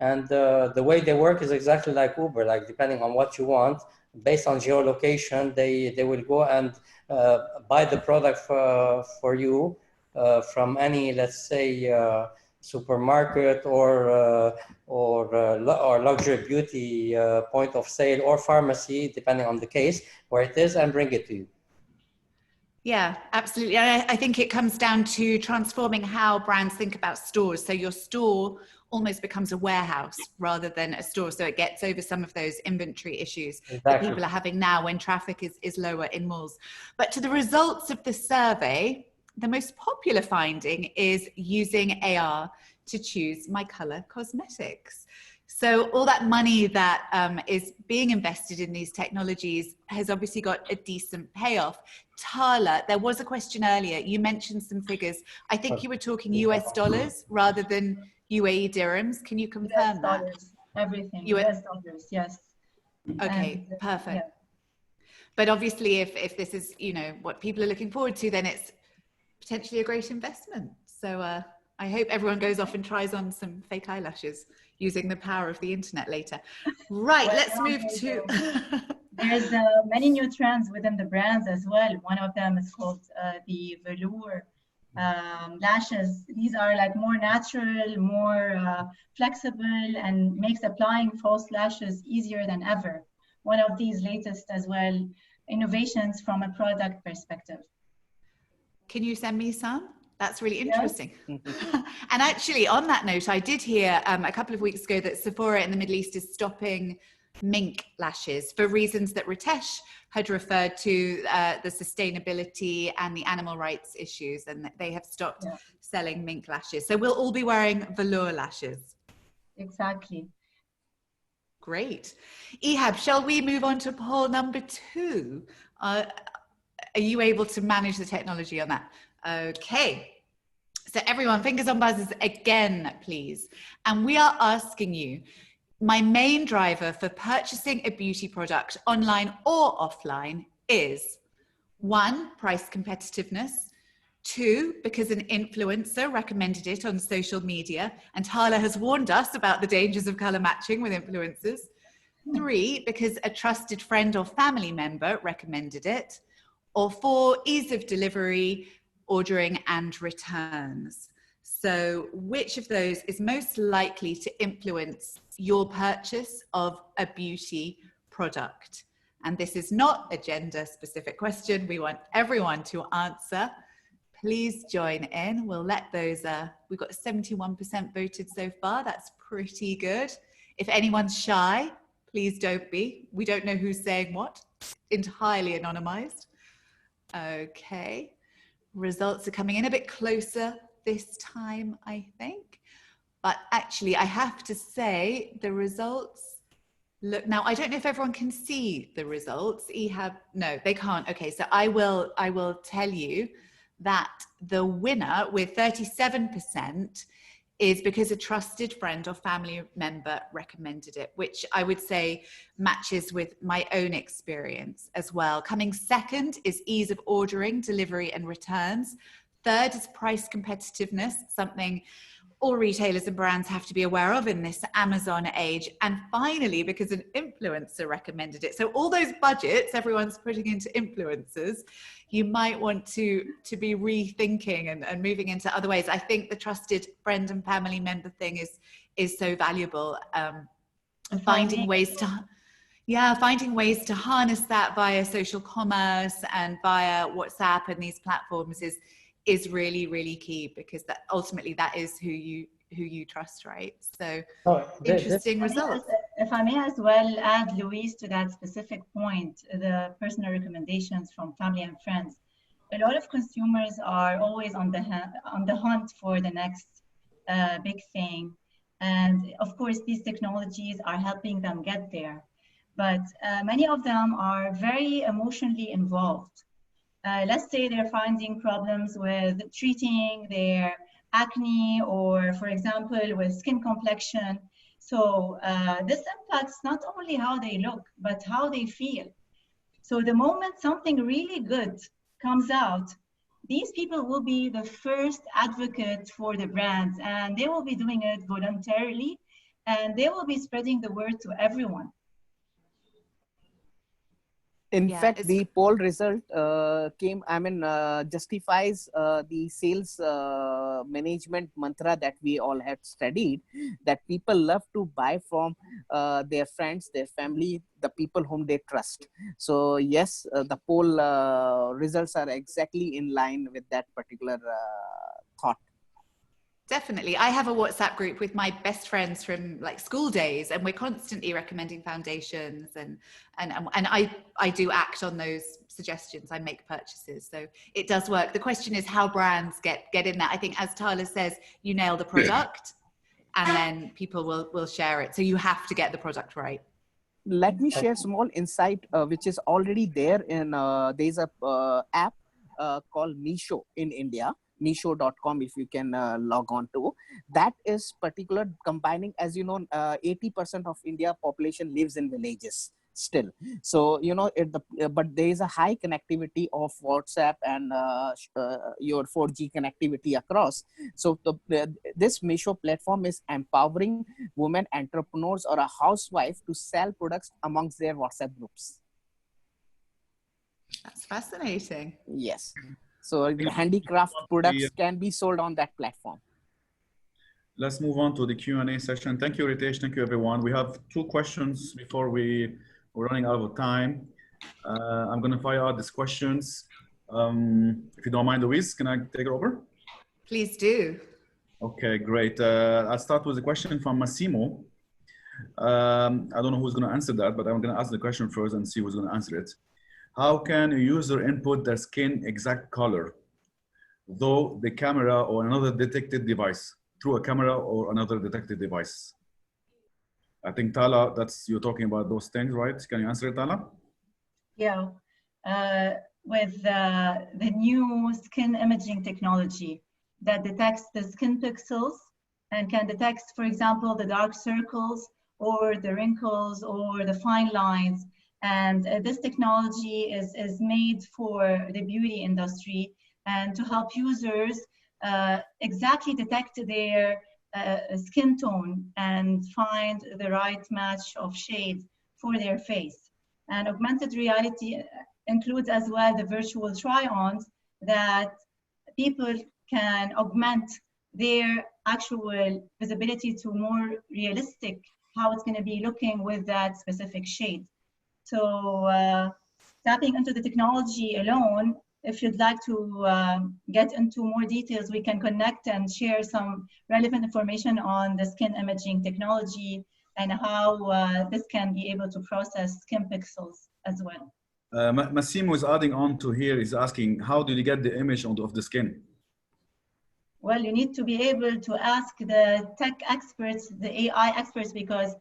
And the way they work is exactly like Uber, like depending on what you want, based on geolocation, they will go and buy the product for you from any, let's say, supermarket or luxury beauty point of sale or pharmacy, depending on the case, where it is, and bring it to you. Yeah, absolutely. I think it comes down to transforming how brands think about stores. So your store almost becomes a warehouse rather than a store. So it gets over some of those inventory issues that people are having now when traffic is lower in malls. But to the results of the survey, the most popular finding is using AR to choose my color cosmetics. So all that money that is being invested in these technologies has obviously got a decent payoff. Tala, there was a question earlier. You mentioned some figures. I think you were talking US dollars rather than UAE dirhams. Can you confirm US dollars, that? everything, US dollars, yes. Okay, and, perfect. Yeah. But obviously if this is, you know, what people are looking forward to, then it's potentially a great investment. So I hope everyone goes off and tries on some fake eyelashes using the power of the internet later. Right, well, let's move to... There's many new trends within the brands as well. One of them is called the velour lashes. These are like more natural, more flexible, and makes applying false lashes easier than ever. One of these latest as well, innovations from a product perspective. Can you send me some? That's really interesting. And actually, on that note, I did hear a couple of weeks ago that Sephora in the Middle East is stopping mink lashes for reasons that Ritesh had referred to, the sustainability and the animal rights issues, and that they have stopped selling mink lashes. So we'll all be wearing velour lashes. Exactly. Great. Ehab, shall we move on to poll number 2? Are you able to manage the technology on that? Okay. So everyone, fingers on buzzers again, please. And we are asking you, my main driver for purchasing a beauty product online or offline is 1, price competitiveness. 2, because an influencer recommended it on social media and Hala has warned us about the dangers of color matching with influencers. 3, because a trusted friend or family member recommended it. Or 4, ease of delivery, ordering and returns. So which of those is most likely to influence your purchase of a beauty product? And this is not a gender specific question. We want everyone to answer. Please join in. We'll let those, we've got 71% voted so far. That's pretty good. If anyone's shy, please don't be. We don't know who's saying what. Entirely anonymized. Okay. Results are coming in a bit closer this time, I think. But actually, I have to say the results look, now I don't know if everyone can see the results. Ehab, no, they can't. Okay, so I will tell you that the winner with 37% is because a trusted friend or family member recommended it, which I would say matches with my own experience as well. Coming second is ease of ordering, delivery and returns. Third is price competitiveness, something all retailers and brands have to be aware of in this Amazon age. And finally, because an influencer recommended it. So all those budgets everyone's putting into influencers, you might want to be rethinking and moving into other ways. I think the trusted friend and family member thing is so valuable. Finding ways to harness that via social commerce and via WhatsApp and these platforms is really, really key, because that ultimately that is who you trust, right? So interesting results. If I may as well add, Louise, to that specific point, the personal recommendations from family and friends. A lot of consumers are always on the hunt for the next big thing. And of course, these technologies are helping them get there. But many of them are very emotionally involved. Let's say they're finding problems with treating their acne, or for example, with skin complexion. So this impacts not only how they look, but how they feel. So the moment something really good comes out, these people will be the first advocate for the brands, and they will be doing it voluntarily, and they will be spreading the word to everyone. In fact, the poll result justifies the sales management mantra that we all had studied, that people love to buy from their friends, their family, the people whom they trust. So yes, the poll results are exactly in line with that particular thought. Definitely. I have a WhatsApp group with my best friends from like school days, and we're constantly recommending foundations and I do act on those suggestions. I make purchases. So it does work. The question is how brands get in there. I think, as Tala says, you nail the product and then people will share it. So you have to get the product right. Let me share small insight which is already there in there's a app called Meesho in India. Meesho.com, if you can log on to. That is particular combining, as you know, 80% of India population lives in villages still. So, you know, but there is a high connectivity of WhatsApp and your 4G connectivity across. So this Meesho platform is empowering women entrepreneurs or a housewife to sell products amongst their WhatsApp groups. That's fascinating. Yes. So handicraft products can be sold on that platform. Let's move on to the Q&A session. Thank you, Ritesh. Thank you, everyone. We have 2 questions before we're running out of time. I'm going to fire out these questions. If you don't mind, Louise, can I take it over? Please do. Okay, great. I'll start with a question from Massimo. I don't know who's going to answer that, but I'm going to ask the question first and see who's going to answer it. How can a user input their skin exact color, though the camera or another detected device, through a camera or another detected device? I think Tala, you're talking about those things, right? Can you answer it, Tala? Yeah, with the new skin imaging technology that detects the skin pixels and can detect, for example, the dark circles or the wrinkles or the fine lines. And this technology is made for the beauty industry and to help users exactly detect their skin tone and find the right match of shade for their face. And augmented reality includes as well the virtual try-ons that people can augment their actual visibility to more realistic how it's going to be looking with that specific shade. So tapping into the technology alone, if you'd like to get into more details, we can connect and share some relevant information on the skin imaging technology and how this can be able to process skin pixels as well. Massimo is adding on to here, is asking, how do you get the image of the skin? Well, you need to be able to ask the tech experts, the AI experts, because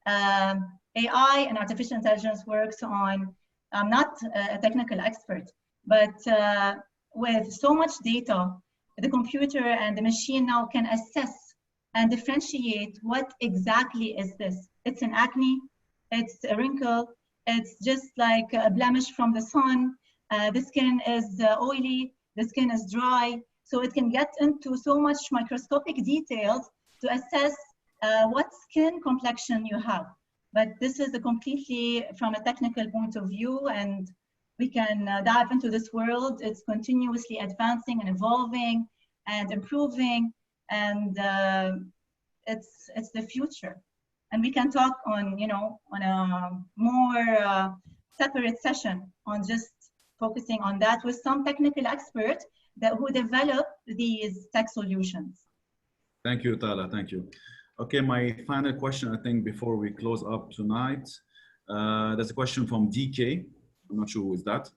AI and artificial intelligence works on, I'm not a technical expert, but with so much data, the computer and the machine now can assess and differentiate what exactly is this. It's an acne, it's a wrinkle, it's just like a blemish from the sun, the skin is oily, the skin is dry. So it can get into so much microscopic details to assess what skin complexion you have. But this is a completely from a technical point of view, and we can dive into this world. It's continuously advancing and evolving and improving, and it's the future. And we can talk on, on a more separate session on just focusing on that with some technical experts who develop these tech solutions. Thank you, Tala. Thank you. Okay, my final question, I think, before we close up tonight, there's a question from DK. I'm not sure who is that.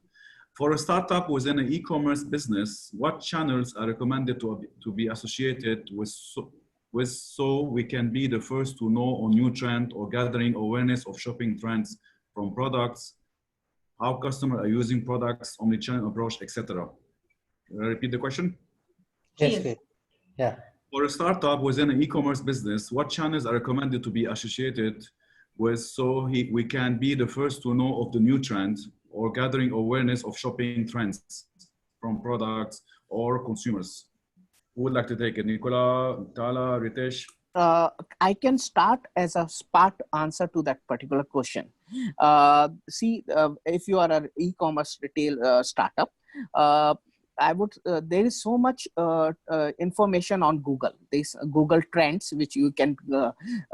For a startup within an e-commerce business, what channels are recommended to be associated with so we can be the first to know on new trend or gathering awareness of shopping trends from products, how customers are using products, omnichannel approach, etc. Can I repeat the question? Yes, yeah. For a startup within an e-commerce business, what channels are recommended to be associated with so we can be the first to know of the new trends or gathering awareness of shopping trends from products or consumers? Who would like to take it? Nicola, Tala, Ritesh? I can start as a part answer to that particular question. If you are an e-commerce retail startup, there is so much information on Google. There's Google Trends, which you can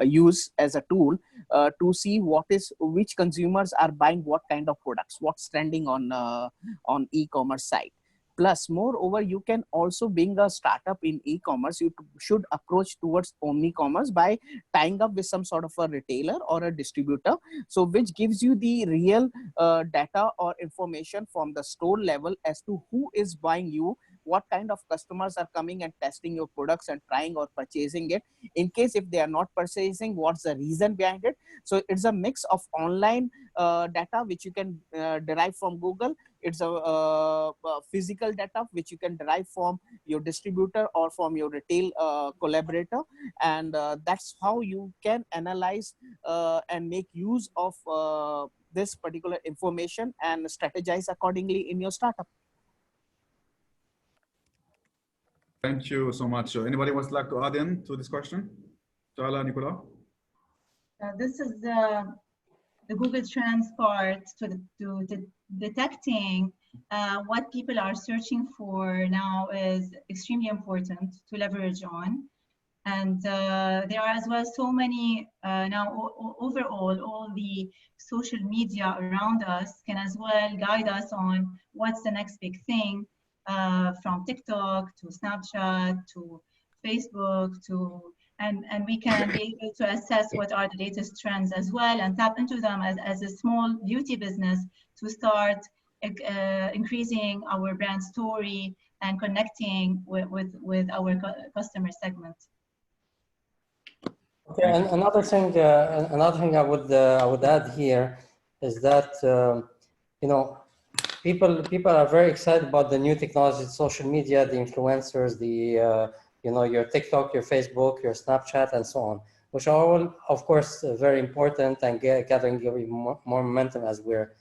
use as a tool to see which consumers are buying what kind of products, what's trending on e-commerce site. Plus, moreover, you can also, being a startup in e-commerce, you should approach towards omni-commerce by tying up with some sort of a retailer or a distributor. So which gives you the real data or information from the store level as to who is buying you, what kind of customers are coming and testing your products and trying or purchasing it. In case if they are not purchasing, what's the reason behind it? So it's a mix of online data which you can derive from Google. It's a physical data which you can derive from your distributor or from your retail collaborator, and that's how you can analyze and make use of this particular information and strategize accordingly in your startup. Thank you so much. Anybody would like to add in to this question? Tala, Nicola? This is the Google Trends part to detecting what people are searching for now is extremely important to leverage on. And there are as well so many now overall, all the social media around us can as well guide us on what's the next big thing. from TikTok to Snapchat to Facebook and we can be able to assess what are the latest trends as well and tap into them as a small beauty business to start increasing our brand story and connecting with our customer segment. Okay, and another thing I would add here is that you know, people are very excited about the new technology, social media, the influencers, the you know, your TikTok, your Facebook, your Snapchat, and so on, which are all, of course, very important and gathering more momentum as we're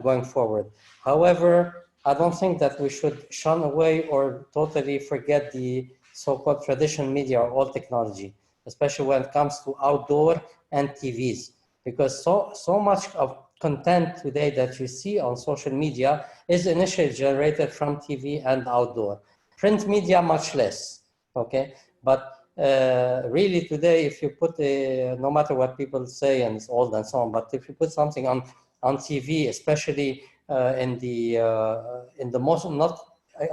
going forward. However, I don't think that we should shun away or totally forget the so-called traditional media or old technology, especially when it comes to outdoor and TVs, because so much of content today that you see on social media is initially generated from TV and outdoor. Print media, much less. Okay, but really today, if you put no matter what people say, and it's old and so on, but if you put something on TV, especially in the most, not,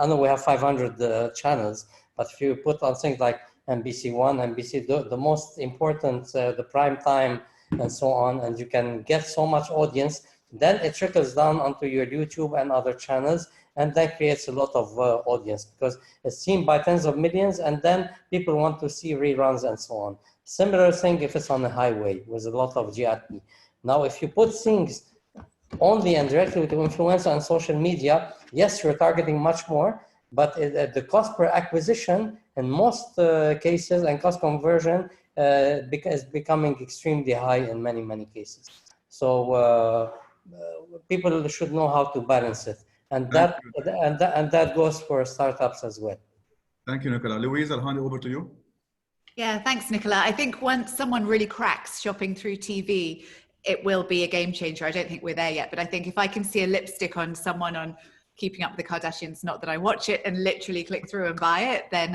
I know we have 500 channels, but if you put on things like NBC1, NBC, the most important, the prime time and so on, and you can get so much audience, then it trickles down onto your YouTube and other channels, and that creates a lot of audience because it's seen by tens of millions, and then people want to see reruns and so on. Similar thing if it's on a highway with a lot of GRP. Now, if you put things only and directly to influencer and social media, yes, you're targeting much more, but the cost per acquisition in most cases and cost conversion is becoming extremely high in many cases. So people should know how to balance it. And that goes for startups as well. Thank you, Nicola. Louise, I'll hand it over to you. Yeah, thanks, Nicola. I think once someone really cracks shopping through TV, it will be a game changer. I don't think we're there yet, but I think if I can see a lipstick on someone on Keeping Up with the Kardashians, not that I watch it, and literally click through and buy it, then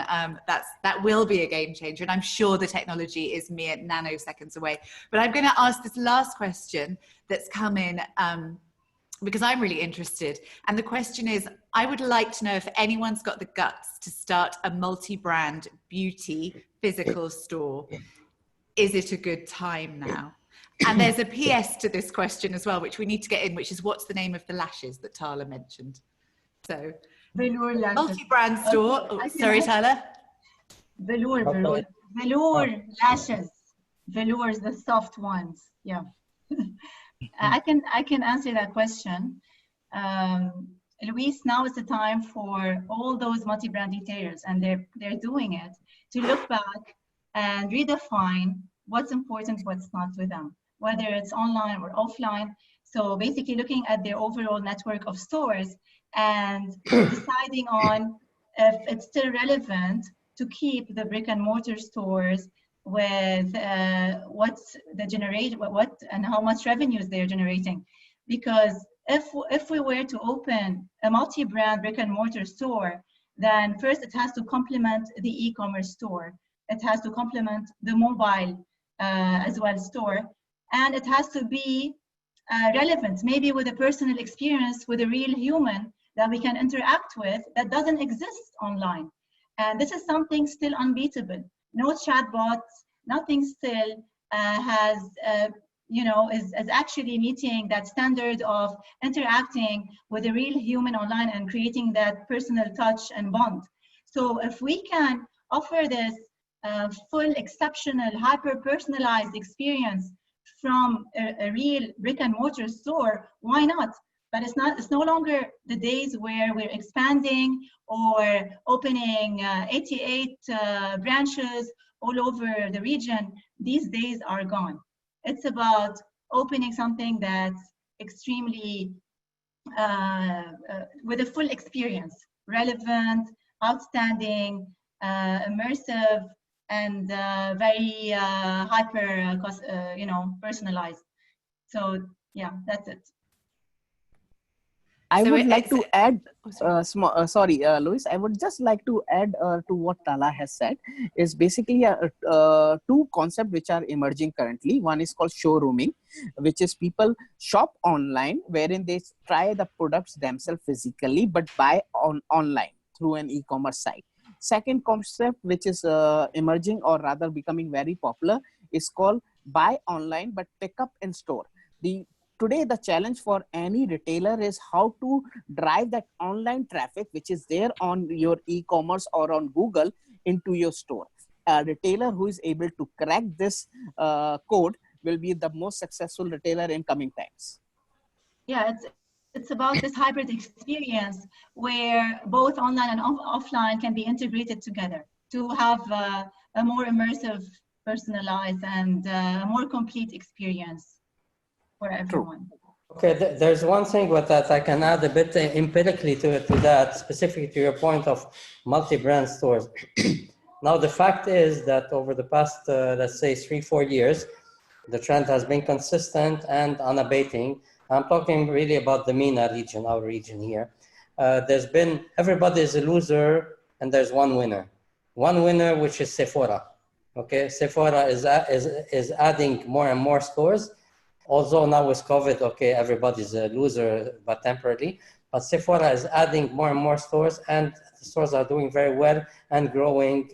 that will be a game changer. And I'm sure the technology is mere nanoseconds away. But I'm going to ask this last question that's come in because I'm really interested. And the question is, I would like to know if anyone's got the guts to start a multi-brand beauty physical store. Is it a good time now? And there's a PS to this question as well, which we need to get in, which is what's the name of the lashes that Tala mentioned? So, multi-brand store. Okay, sorry, Tyler. Velour lashes. Velour is the soft ones. Yeah. I can answer that question. Luis, now is the time for all those multi-brand retailers, and they're doing it, to look back and redefine what's important, what's not with them, whether it's online or offline. So basically looking at their overall network of stores and deciding on if it's still relevant to keep the brick and mortar stores with what's the and how much revenues they're generating. Because if we were to open a multi-brand brick and mortar store, then first it has to complement the e-commerce store. It has to complement the mobile as well store, and it has to be relevant, maybe with a personal experience with a real human that we can interact with that doesn't exist online. And this is something still unbeatable. No chatbots, nothing still is actually meeting that standard of interacting with a real human online and creating that personal touch and bond. So if we can offer this full, exceptional, hyper-personalized experience from a real brick and mortar store, why not? But it's no longer the days where we're expanding or opening 88 branches all over the region. These days are gone. It's about opening something that's extremely with a full experience, relevant, outstanding, immersive, and very hyper, personalized. So yeah, that's it. I So would like it's to add, Louis, I would just like to add to what Tala has said is basically two concepts which are emerging currently. One is called showrooming, which is people shop online, wherein they try the products themselves physically, but buy online through an e-commerce site. Second concept, which is emerging or rather becoming very popular, is called buy online, but pick up in store. Today, the challenge for any retailer is how to drive that online traffic, which is there on your e-commerce or on Google, into your store. A retailer who is able to crack this code will be the most successful retailer in coming times. Yeah, it's about this hybrid experience where both online and offline can be integrated together to have a more immersive, personalized, and more complete experience for everyone. Okay, there's one thing with that I can add a bit empirically to that, specifically to your point of multi-brand stores. Now, the fact is that over the past, let's say, 3-4 years, the trend has been consistent and unabating. I'm talking really about the MENA region, our region here. There's been, everybody is a loser, and there's one winner. One winner, which is Sephora. Okay, Sephora is adding more and more stores. Although now with COVID, okay, everybody's a loser, but temporarily. But Sephora is adding more and more stores, and the stores are doing very well and growing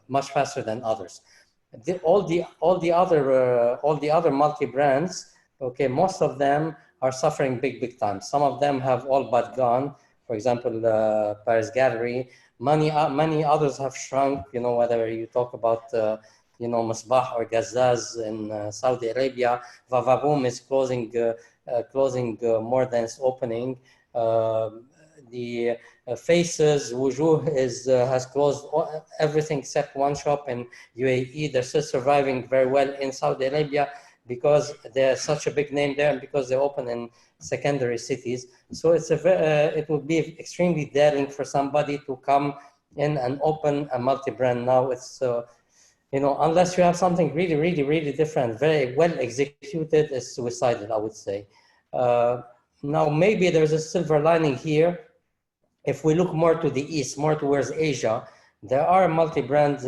much faster than others. All the other multi brands, okay, most of them are suffering big time. Some of them have all but gone. For example, Paris Gallery. Many others have shrunk. You know, whether you talk about Misbah or Gazzaz in Saudi Arabia. Vavaboom is closing more than it's opening. The Faces, Wujuh has closed everything except one shop in UAE. They're still surviving very well in Saudi Arabia because they're such a big name there and because they open in secondary cities. So it would be extremely daring for somebody to come in and open a multi-brand now. It's unless you have something really different, very well executed, is suicidal, I would say. Now, maybe there's a silver lining here. If we look more to the east, more towards Asia, there are multi-brand,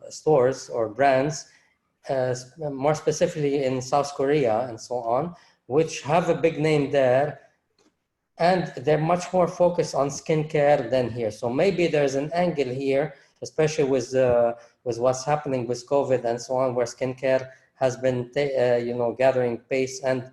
stores or brands, more specifically in South Korea and so on, which have a big name there. And they're much more focused on skincare than here. So maybe there's an angle here, especially with what's happening with COVID and so on, where skincare has been, gathering pace and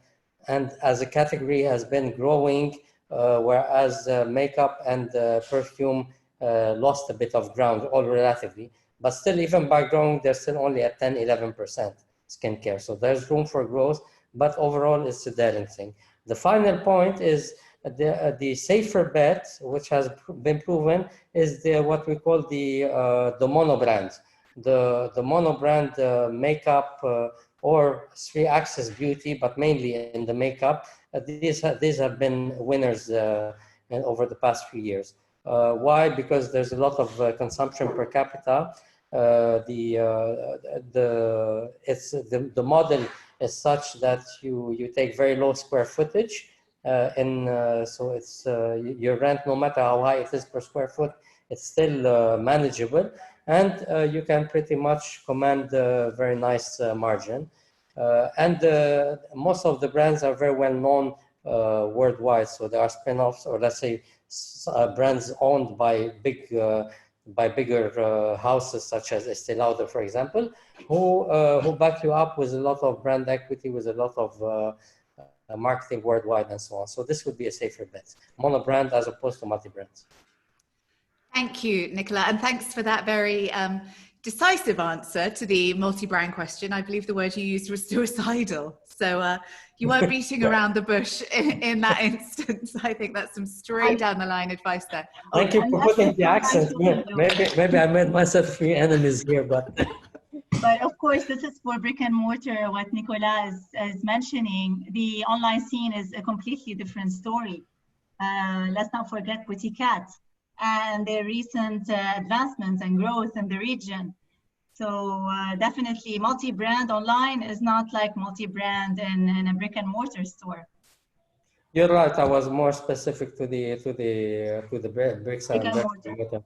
as a category has been growing, whereas makeup and perfume lost a bit of ground, all relatively. But still, even by growing, they're still only at 10-11% skincare. So there's room for growth, but overall, it's a daring thing. The final point is the safer bet, which has been proven, is what we call the mono brand. The mono brand makeup or 3-axis beauty, but mainly in the makeup. These have been winners over the past few years. Why? Because there's a lot of consumption per capita. The model is such that you take very low square footage, so it's your rent, no matter how high it is per square foot, it's still manageable, and you can pretty much command a very nice margin. And most of the brands are very well known worldwide, so there are spin-offs, or let's say brands owned by bigger houses such as Estee Lauder, for example, who back you up with a lot of brand equity, with a lot of marketing worldwide and so on. So this would be a safer bet, mono brand as opposed to multi-brands. Thank you, Nicola, and thanks for that very decisive answer to the multi-brand question. I believe the word you used was suicidal. So you weren't beating around the bush in that instance. I think that's some straight down the line advice there. Thank you for putting the accent. Maybe I made myself a few enemies here, but... But of course, this is for brick and mortar. What Nicola is mentioning, the online scene is a completely different story. Let's not forget Boutique Cat and their recent advancements and growth in the region. So definitely multi-brand online is not like multi-brand in a brick and mortar store. You're right. I was more specific to the bricks and mortar.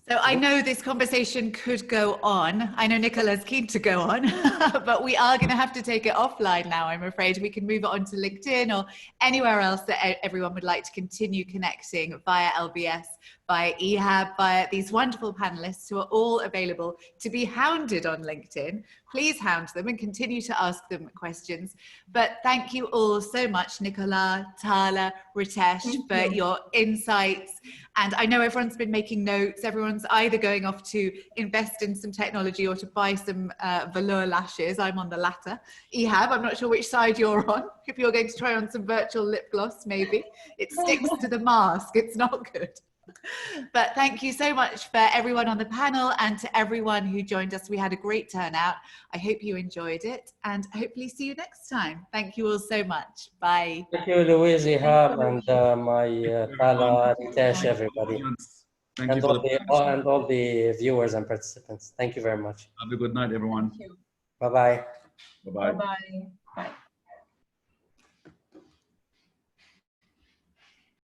So I know this conversation could go on. I know Nicola's keen to go on, but we are going to have to take it offline now, I'm afraid. We can move it on to LinkedIn or anywhere else that everyone would like to continue connecting via LBS, via EHAB, via these wonderful panelists who are all available to be hounded on LinkedIn. Please hound them and continue to ask them questions. But thank you all so much, Nicola, Tala, Ritesh, for your insights. And I know everyone's been making notes. Everyone's either going off to invest in some technology or to buy some velour lashes. I'm on the latter. Ehab, I'm not sure which side you're on. If you're going to try on some virtual lip gloss, maybe. It sticks to the mask. It's not good. But thank you so much for everyone on the panel and to everyone who joined us. We had a great turnout. I hope you enjoyed it and hopefully see you next time. Thank you all so much. Bye. Thank you, Louise, Ihab, and my Tala, Ritesh, everybody. Thank you for and all the viewers and participants. Thank you very much. Have a good night, everyone. Thank you. Bye-bye. Bye-bye. Bye-bye. Bye.